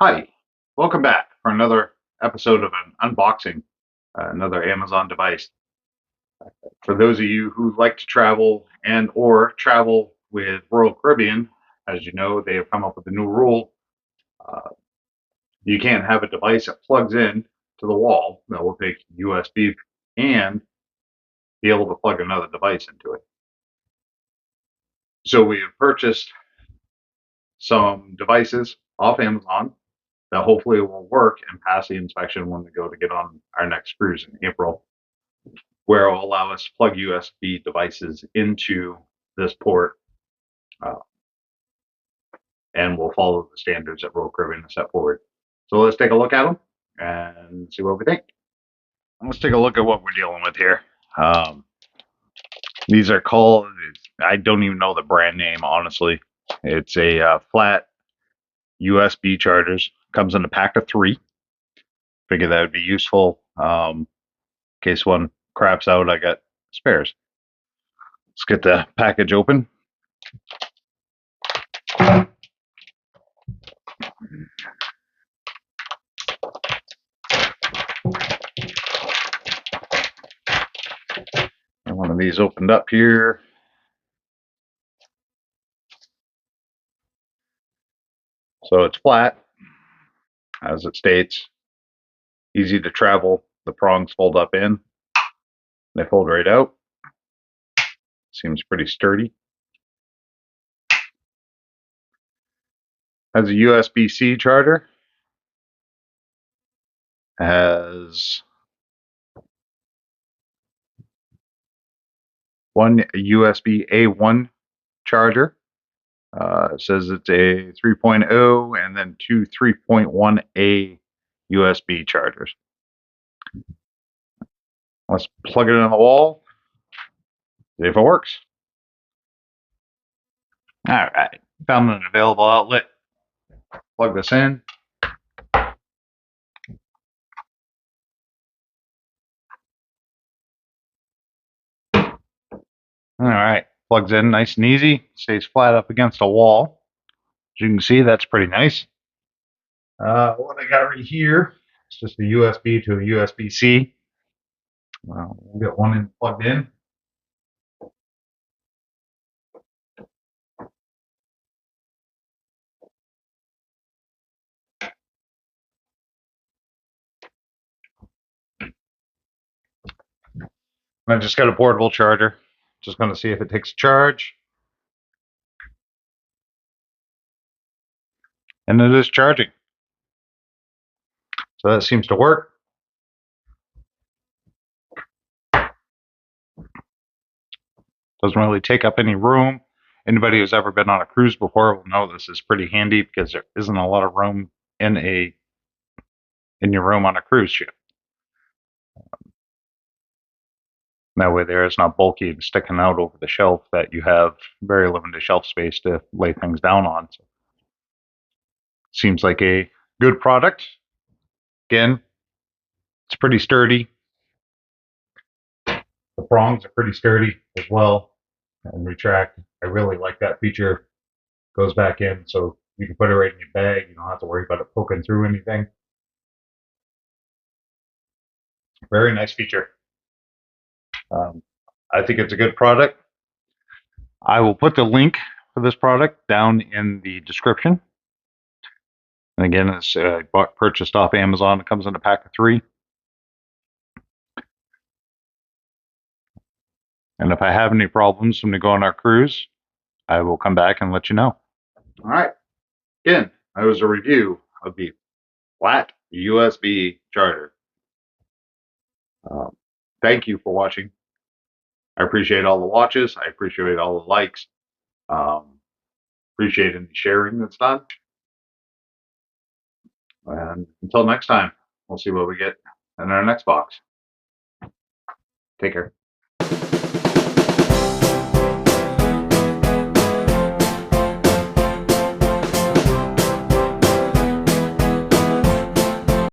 Hi, welcome back for another episode of an unboxing, another Amazon device. For those of you who like to travel and or travel with Royal Caribbean, as you know, they have come up with a new rule. Uh, you can't have a device that plugs in to the wall that will take USB and be able to plug another device into it. So we have purchased some devices off Amazon that hopefully will work and pass the inspection when we go to get on our next cruise in April, where it will allow us to plug USB devices into this port, uh, and we'll follow the standards that Royal Caribbean has set forward. So let's take a look at them and see what we think. Let's take a look at what we're dealing with here. These are called, I don't even know the brand name, honestly. It's a flat USB chargers. Comes in a pack of 3. Figure that would be useful. In case one craps out, I got spares. Let's get the package open. One of these opened up here. So it's flat, as it states. Easy to travel. The prongs fold up in. They fold right out. Seems pretty sturdy. Has a USB-C charger. Has one USB A1 charger. It says it's a 3.0 and then 2 3.1A USB chargers. Let's plug it in the wall. See if it works. All right, found an available outlet. Plug this in. All right, plugs in nice and easy. Stays flat up against a wall. As you can see, that's pretty nice. What I got right here is just a USB to a USB-C. We'll get one in plugged in. I just got a portable charger. Just going to see if it takes a charge. And it is charging. So that seems to work. Doesn't really take up any room. Anybody who's ever been on a cruise before will know this is pretty handy because there isn't a lot of room in your room on a cruise ship. That way there, it's not bulky and sticking out over the shelf that you have very limited shelf space to lay things down on. So, seems like a good product. Again, it's pretty sturdy. The prongs are pretty sturdy as well and retract. I really like that feature. Goes back in so you can put it right in your bag. You don't have to worry about it poking through anything. Very nice feature. I think it's a good product. I will put the link for this product down in the description. And again, it's purchased off Amazon. It comes in a pack of 3. And if I have any problems when we go on our cruise, I will come back and let you know. All right. Again, that was a review of the flat USB charger. Thank you for watching. I appreciate all the watches. I appreciate all the likes. Appreciate any sharing that's done. And until next time, we'll see what we get in our next box. Take care.